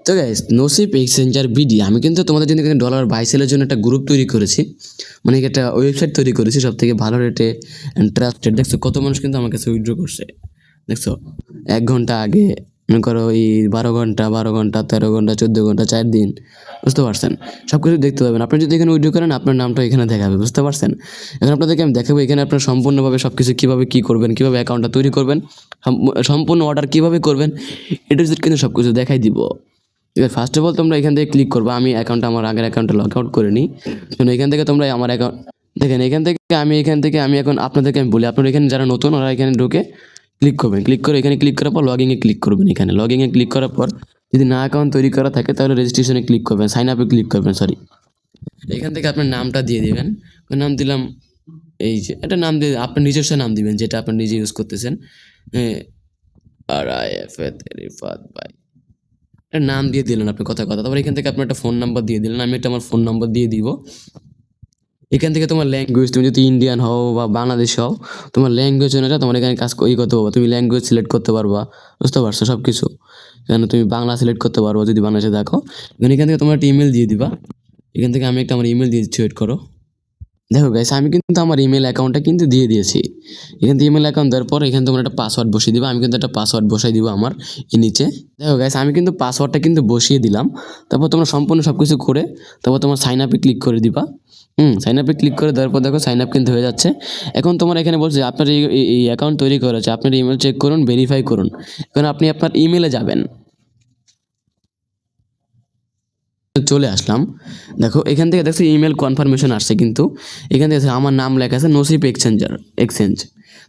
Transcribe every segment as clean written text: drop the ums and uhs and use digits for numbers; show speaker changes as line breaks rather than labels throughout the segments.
তো গাইস নসিব exchanger BD আমি কিন্তু তোমাদের জন্য এখানে ডলার বাই সেলের জন্য একটা গ্রুপ তৈরি করেছি, মানে একটা ওয়েবসাইট তৈরি করেছি সব থেকে ভালো রেটে অ্যান্ড ট্রাস্টেড। দেখছো কত মানুষ কিন্তু আমার কাছে উইথড্র করছে, দেখছো 1 ঘন্টা আগে, মনে করো এই 12 ঘন্টা 13 ঘন্টা 14 ঘন্টা 4 দিন, বুঝতে পারছেন? সব কিছু দেখতে পাবেন। আপনি যদি এখানে উইথড্র করেন আপনার নামটা এখানে দেখাবে, বুঝতে পারছেন? এখন আপনাদেরকে আমি দেখাবো এখানে আপনার সম্পূর্ণভাবে সব কিছু কীভাবে কী করবেন, কীভাবে অ্যাকাউন্টটা তৈরি করবেন, সম্পূর্ণ অর্ডার কীভাবে করবেন, এটা কিন্তু সব কিছু দেখাই দিব। ঠিক আছে, ফার্স্ট অফ অল তোমরা এখান থেকে ক্লিক করবা। আমি অ্যাকাউন্টটা আমার আগের অ্যাকাউন্টে লগ আউট করে নিই। এখান থেকে তোমরা আমার অ্যাকাউন্ট দেখেন, এখান থেকে আমি এখন আপনাদেরকে আমি বলি, আপনারা এখানে যারা নতুন ওরা এখানে ঢুকে ক্লিক করবেন। ক্লিক করে এখানে ক্লিক করার পর লগইনে ক্লিক করবেন। এখানে লগইনে ক্লিক করার পর যদি না অ্যাকাউন্ট তৈরি করা থাকে তাহলে রেজিস্ট্রেশনে ক্লিক করবেন, সাইন আপে ক্লিক করবেন, সরি। এখান থেকে আপনার নামটা দিয়ে দেবেন। নাম দিলাম এই যে একটা নাম দিয়ে আপনার নিজস্ব নাম দিবেন যেটা আপনি নিজে ইউজ করতেছেন। রিফাত ভাই একটা নাম দিয়ে দিলেন আপনি কথা। তারপর এখান থেকে আপনার একটা ফোন নাম্বার দিয়ে দিলেন। আমি একটা আমার ফোন নাম্বার দিয়ে দিব। এখান থেকে তোমার ল্যাঙ্গুয়েজ, তুমি যদি ইন্ডিয়ান হও বা বাংলাদেশ হও, তোমার ল্যাঙ্গুয়েজ অনুযায়ী তোমার এখানে কাজ করতে পারবা। তুমি ল্যাঙ্গুয়েজ সিলেক্ট করতে পারবা, বুঝতে পারছো? সব কিছু এখানে তুমি বাংলা সিলেক্ট করতে পারবা যদি বাংলাদেশে দেখো। এখান থেকে তোমার একটা ইমেল দিয়ে দিবা। এখান থেকে আমি একটা আমার ইমেল দিয়ে দিচ্ছি, ওয়েট করো। দেখো গাইস আমি কিন্তু আমার ইমেল অ্যাকাউন্টটা কিন্তু দিয়ে দিয়েছি। এখান থেকে ইমেল অ্যাকাউন্ট দেওয়ার পর এখানে তোমরা একটা পাসওয়ার্ড বসিয়ে দিবা। আমি কিন্তু একটা পাসওয়ার্ড বসাই দিব আমার এই নিচে। দেখো গাইস আমি কিন্তু পাসওয়ার্ডটা কিন্তু বসিয়ে দিলাম। তারপর তোমরা সম্পূর্ণ সব কিছু করে তারপর তোমার সাইন আপে ক্লিক করে দিবা। সাইন আপে ক্লিক করে দেওয়ার পর দেখো সাইন আপ কিন্তু হয়ে যাচ্ছে। এখন তোমার এখানে বলছে আপনার এই অ্যাকাউন্ট তৈরি করা আছে, আপনার ইমেল চেক করুন, ভেরিফাই করুন। এখন আপনি আপনার ইমেলে যাবেন। চলে আসলাম। দেখো এখান থেকে দেখছো ইমেল কনফার্মেশন আসছে, কিন্তু এখান থেকে আমার নাম লেখা আছে নসিব এক্সচেঞ্জ।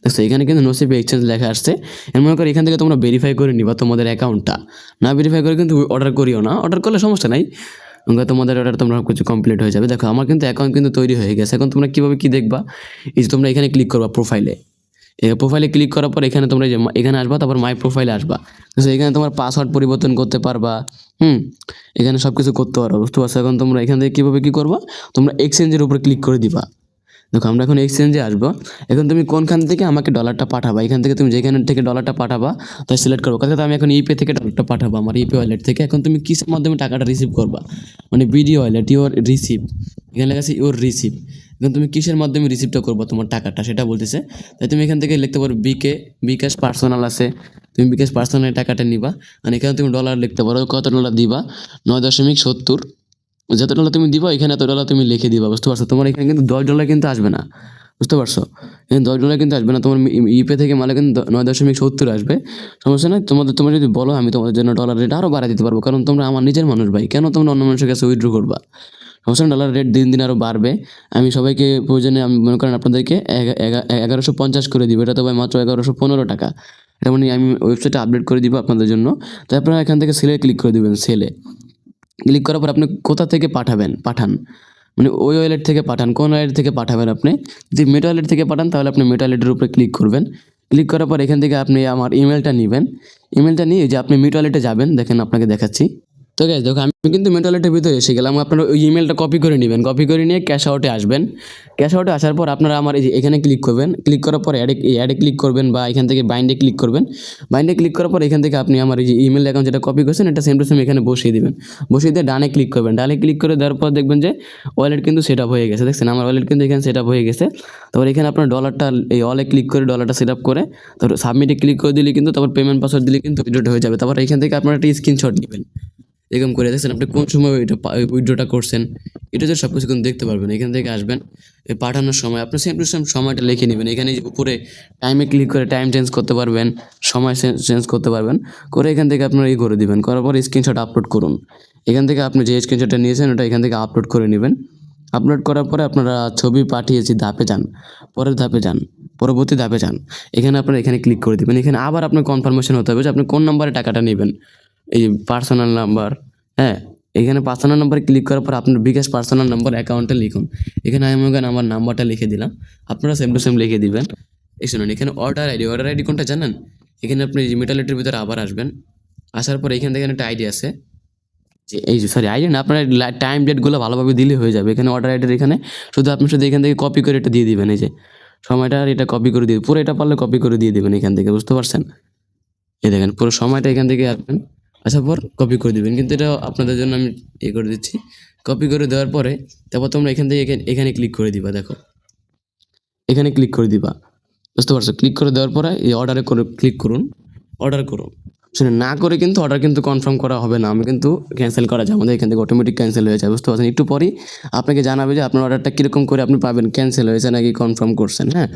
দেখছো এখানে কিন্তু নসিব এক্সচেঞ্জ লেখা আসছে। মনে করো এখান থেকে তোমরা ভেরিফাই করে নিবা তোমাদের অ্যাকাউন্টটা। না ভেরিফাই করে কিন্তু অর্ডার করিও না, অর্ডার করলে সমস্যা নাই, তোমাদের অর্ডার তোমরা কিছু কমপ্লিট হয়ে যাবে। দেখো আমার কিন্তু অ্যাকাউন্ট কিন্তু তৈরি হয়ে গেছে। এখন তোমরা কীভাবে কী দেখবা, এই যে তোমরা এখানে ক্লিক করবা প্রোফাইলে। প্রোফাইলে ক্লিক করার পর এখানে তোমরা যে এখানে আসবা, তারপর মাই প্রোফাইলে আসবা। তো এখানে তোমার পাসওয়ার্ড পরিবর্তন করতে পারবা। এখানে সব কিছু করতে পারো, বুঝতে পারছো? এখন তোমরা এখান থেকে কীভাবে কী করবা, তোমরা এক্সচেঞ্জের উপরে ক্লিক করে দিবা। দেখো আমরা এখন এক্সচেঞ্জে আসবো। এখন তুমি কোনখান থেকে আমাকে ডলারটা পাঠাবা, এখান থেকে তুমি যেখান থেকে ডলারটা পাঠাবা তাই সিলেক্ট করবো। কথা আমি এখন ইপে থেকে ডলারটা পাঠাবো, আমার ইপে ওয়ালেট থেকে। এখন তুমি কিসের মাধ্যমে টাকাটা রিসিভ করবা, মানে বিডি ওয়ালেট ইউর রিসিভ, এখানে লেখা আছে ইউর রিসিভ। এখন তুমি কিসের মাধ্যমে রিসিভটা করবা তোমার টাকাটা সেটা বলতেছে। তাই তুমি এখান থেকে লিখতে পারো বিকাশ পার্সোনাল আছে, তুমি বিকাশ পার্সোনাল টাকাটা নিবা। আর এখানে তুমি ডলার লিখতে পারো, কত ডলার দিবা, 9.70। যত ডলার তুমি দিবা এখানে এত ডলার তুমি লিখে দিবা, বুঝতে পারছো? তোমার এখানে কিন্তু $10 কিন্তু আসবে না, বুঝতে পারছো? এখানে $10 কিন্তু আসবে না, তোমার ইপে থেকে মালে কিন্তু 9.70 আসবে। সমস্যা নাই, তোমরা যদি বলো আমি তোমাদের জন্য ডলার রেট আরও বাড়াই দিতে পারবো, কারণ তোমরা আমার নিজের মানুষ ভাই, কেন তোমরা অন্য মানুষের কাছে উইথড্র করবা? সমস্যা না, ডলার রেট দিন দিন আরও বাড়বে। আমি সবাইকে প্রয়োজনে আমি মনে করেন আপনাদেরকে 1150 করে দিব। এটা তো ভাই মাত্র 1115 টাকা। এটা মানে আমি ওয়েবসাইটে আপডেট করে দিব আপনাদের জন্য। তো আপনারা এখান থেকে সেলে ক্লিক করে দিবেন। সেলে ক্লিক করার পর আপনি কোথা থেকে পাঠান, মানে ওই ওয়ালেট থেকে পাঠান, কোন ওয়ালেট থেকে পাঠাবেন আপনি। যদি মেটা ওয়ালেট থেকে পাঠান তাহলে আপনি মেটা ওয়ালেটের উপরে ক্লিক করবেন। ক্লিক করার পর এখান থেকে আপনি আমার ইমেলটা নেবেন। ইমেলটা নিয়ে যে আপনি মেটা ওয়ালেটে যাবেন, দেখেন আপনাকে দেখাচ্ছি। তো গাইস দেখো আমি কিন্তু মেটা ওয়ালেটের ভিতরে এসে গেলাম। আপনারা ওই ইমেলটা কপি করে নেবেন, কপি করে নিয়ে ক্যাশ আউটে আসবেন। ক্যাশ আউটে আসার পর আপনারা আমার এই যে এখানে ক্লিক করবেন। ক্লিক করার পর অ্যাডে ক্লিক করবেন বা এখান থেকে বাইন্ডে ক্লিক করবেন। বাইন্ডে ক্লিক করার পর এখান থেকে আপনি আমার এই যে ইমেল অ্যাকাউন্ট যেটা কপি করছেন এটা সেম টু সেম এখানে বসিয়ে দিবেন। বসিয়ে দিয়ে ডানে ক্লিক করবেন। ডানে ক্লিক করে দেওয়ার পর দেখবেন যে ওয়ালেট কিন্তু সেট আপ হয়ে গেছে। দেখছেন আমার ওয়ালেট কিন্তু এখানে সেট আপ হয়ে গেছে। তারপর এখানে আপনার ডলারটা এই অলে ক্লিক করে ডলারটা সেট আপ করে তারপর সাবমিটে ক্লিক করে দিলে কিন্তু তারপর পেমেন্ট পাসওয়ার্ড দিলে কিন্তু উইথড্র হয়ে যাবে। তারপর এখান থেকে আপনারা একটা স্ক্রিনশট নেবেন, এরকম করে দেখছেন আপনি কোন সময় উইথড্রটা করছেন, এটা যে সব কিছু কিন্তু দেখতে পারবেন। এখান থেকে আসবেন, পাঠানোর সময় আপনি সেম টু সেম সময়টা লিখে নেবেন। এখানে উপরে টাইমে ক্লিক করে টাইম চেঞ্জ করতে পারবেন, সময় চেঞ্জ করতে পারবেন। করে এখান থেকে আপনারা করে দিবেন, করার পর স্ক্রিনশট আপলোড করুন। এখান থেকে আপনি যে স্ক্রিনশটটা নিয়েছেন ওটা এখান থেকে আপলোড করে নেবেন। আপলোড করার পরে আপনারা ছবি পাঠিয়েছি ধাপে যান, পরের ধাপে যান, পরবর্তী ধাপে যান। এখানে আপনারা এখানে ক্লিক করে দেবেন। এখানে আবার আপনার কনফার্মেশন হতে হবে যে আপনি কোন নাম্বারে টাকাটা নেবেন, এই পার্সোনাল নাম্বার। হ্যাঁ, এখানে পার্সোনাল নাম্বারে ক্লিক করার পর আপনার বিকাশ পার্সোনাল নাম্বার অ্যাকাউন্টে লিখুন। এখানে আমি আমার নাম্বারটা লিখে দিলাম, আপনারা সেম টু সেম লিখে দিবেন। এই শুনুন এখানে অর্ডার আইডি কোনটা জানেন? এখানে আপনি মেটালেটের ভিতরে আবার আসবেন। আসার পর এখান থেকে একটা আইডি আছে, যে এই যে সরি আইডি না, আপনার টাইম ডেটগুলো ভালোভাবে দিলে হয়ে যাবে। এখানে অর্ডার আইডির এখানে শুধু এখান থেকে কপি করে এটা দিয়ে দিবেন। এই যে সময়টা আর এটা কপি করে দিয়ে পুরো এটা পারলে কপি করে দিয়ে দেবেন এখান থেকে, বুঝতে পারছেন? এই দেখেন পুরো সময়টা এখান থেকে আসবেন। আসার পর কপি করে দিবেন, কিন্তু এটা আপনাদের জন্য আমি করে দিচ্ছি। কপি করে দেওয়ার পরে তারপর তোমরা এখান থেকে এখানে ক্লিক করে দিবা। দেখো এখানে ক্লিক করে দিবা, বুঝতে পারছো? ক্লিক করে দেওয়ার পরে এই অর্ডারে করে ক্লিক করুন, অর্ডার করুন। শুনে না করে কিন্তু অর্ডার কিন্তু কনফার্ম করা হবে না, আমি কিন্তু ক্যান্সেল করা যায়, আমাদের এখান থেকে অটোমেটিক ক্যান্সেল হয়ে যায়, বুঝতে পারছেন? একটু পরেই আপনাকে জানাবে যে আপনার অর্ডারটা কীরকম করে আপনি পাবেন, ক্যান্সেল হয়েছে নাকি কনফার্ম করছেন। হ্যাঁ,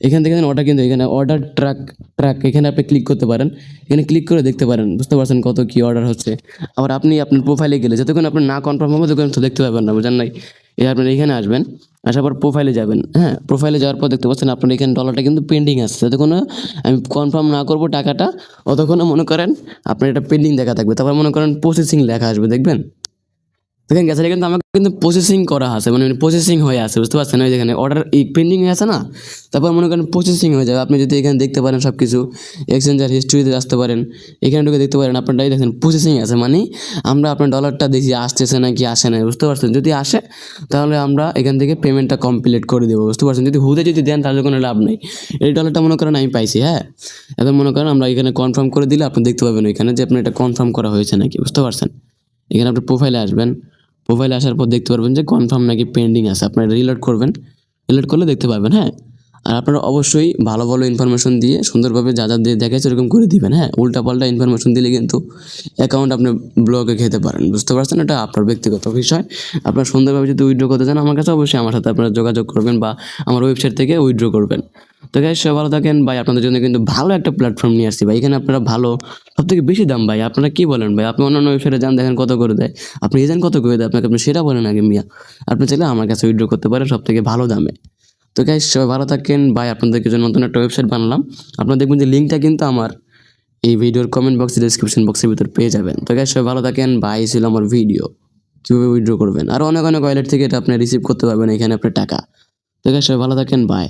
এখান থেকে অর্ডার কিন্তু এখানে অর্ডার ট্র্যাক এখানে আপনি ক্লিক করতে পারেন, এখানে ক্লিক করে দেখতে পারেন, বুঝতে পারছেন কত কী অর্ডার হচ্ছে। আবার আপনি আপনার প্রোফাইলে গেলে যতক্ষণ আপনি না কনফার্ম হবে ততক্ষণ তো দেখতে পাবেন না, বুঝেন নাই? আপনি এখানে আসবেন, আসার পর প্রোফাইলে যাবেন। হ্যাঁ, প্রোফাইলে যাওয়ার পর দেখতে পাচ্ছেন আপনার এখানে ডলারটা কিন্তু পেন্ডিং আছে, যতক্ষণ আমি কনফার্ম না করবো টাকাটা ততক্ষণ মনে করেন আপনার এটা পেন্ডিং দেখা থাকবে। তারপর মনে করেন প্রসেসিং লেখা আসবে, দেখবেন? দেখেন গেছে কিন্তু আমাকে কিন্তু প্রসেসিং করা আছে, মানে প্রসেসিং হয়ে আছে, বুঝতে পারছেন? ওই যেখানে অর্ডার পেন্ডিং হয়ে আছে না, তারপর মনে করেন প্রসেসিং হয়ে যাবে। আপনি যদি এখানে দেখতে পারেন সব কিছু, এক্সচেঞ্জার হিস্ট্রিতে আসতে পারেন, এখানে ঢুকে দেখতে পারেন আপনারটাই দেখেন প্রসেসিং আছে, মানে আমরা আপনার ডলারটা দেখি আসতেছে নাকি আসে না, বুঝতে পারছেন? যদি আসে তাহলে আমরা এখান থেকে পেমেন্টটা কমপ্লিট করে দেবো, বুঝতে পারছেন? যদি হুদে যদি দেন তাহলে কোনো লাভ নেই। এই ডলারটা মনে করেন আমি পাইছি, হ্যাঁ, এখন মনে করেন আমরা এখানে কনফার্ম করে দিলে আপনি দেখতে পাবেন এখানে যে আপনার এটা কনফার্ম করা হয়েছে নাকি, বুঝতে পারছেন? এখানে আপনি প্রোফাইলে আসবেন, প্রোফাইলে আসার পর দেখতে পারবেন যে কনফার্ম নাকি পেন্ডিং আছে, আপনারা রিলোড করবেন, রিলোড করলে দেখতে পাবেন। হ্যাঁ, আর আপনারা অবশ্যই ভালো ভালো ইনফরমেশন দিয়ে সুন্দরভাবে যা দিয়ে দেখাচ্ছে এরকম করে দিবেন। হ্যাঁ, উল্টাপাল্টা ইনফরমেশন দিলে কিন্তু অ্যাকাউন্ট আপনি ব্লকে খেতে পারেন, বুঝতে পারছেন? এটা আপনার ব্যক্তিগত বিষয়। আপনারা সুন্দরভাবে যদি উইথড্র করতে চান আমার কাছে অবশ্যই আমার সাথে আপনারা যোগাযোগ করবেন বা আমার ওয়েবসাইট থেকে উইথড্র করবেন। তো গাইস সবাই ভালো থাকেন ভাই, আপনাদের জন্য কিন্তু ভালো একটা প্ল্যাটফর্ম নিয়ে আসছি ভাই। এখানে আপনারা ভালো, সবথেকে বেশি দাম ভাই। আপনারা কি বলেন ভাই? আপনি অন্যান্য ওয়েবসাইটে যান, দেখেন কত করে দেয়, আপনি এজেন্ট কত করে দেয় আপনাকে, আপনি সেটা বলেন আগে মিয়া। আপনি চাইলে আমার কাছে উইথড্র করতে পারেন সবথেকে ভালো দামে। তো গাইস সবাই ভালো থাকেন ভাই, আপনাদেরকে জন্য নতুন একটা ওয়েবসাইট বানালাম। আপনারা দেখবেন যে লিঙ্কটা কিন্তু আমার এই ভিডিওর কমেন্ট বক্সে, ডেসক্রিপশন বক্সের ভিতর পেয়ে যাবেন। তো গাইস সবাই ভালো থাকেন ভাই, ছিল আমার ভিডিও কীভাবে উইথড্র করবেন, আর অনেক অনেক ওয়ালেট থেকে এটা আপনি রিসিভ করতে পারবেন এখানে আপনার টাকা। তো গাইস সবাই ভালো থাকেন, বাই।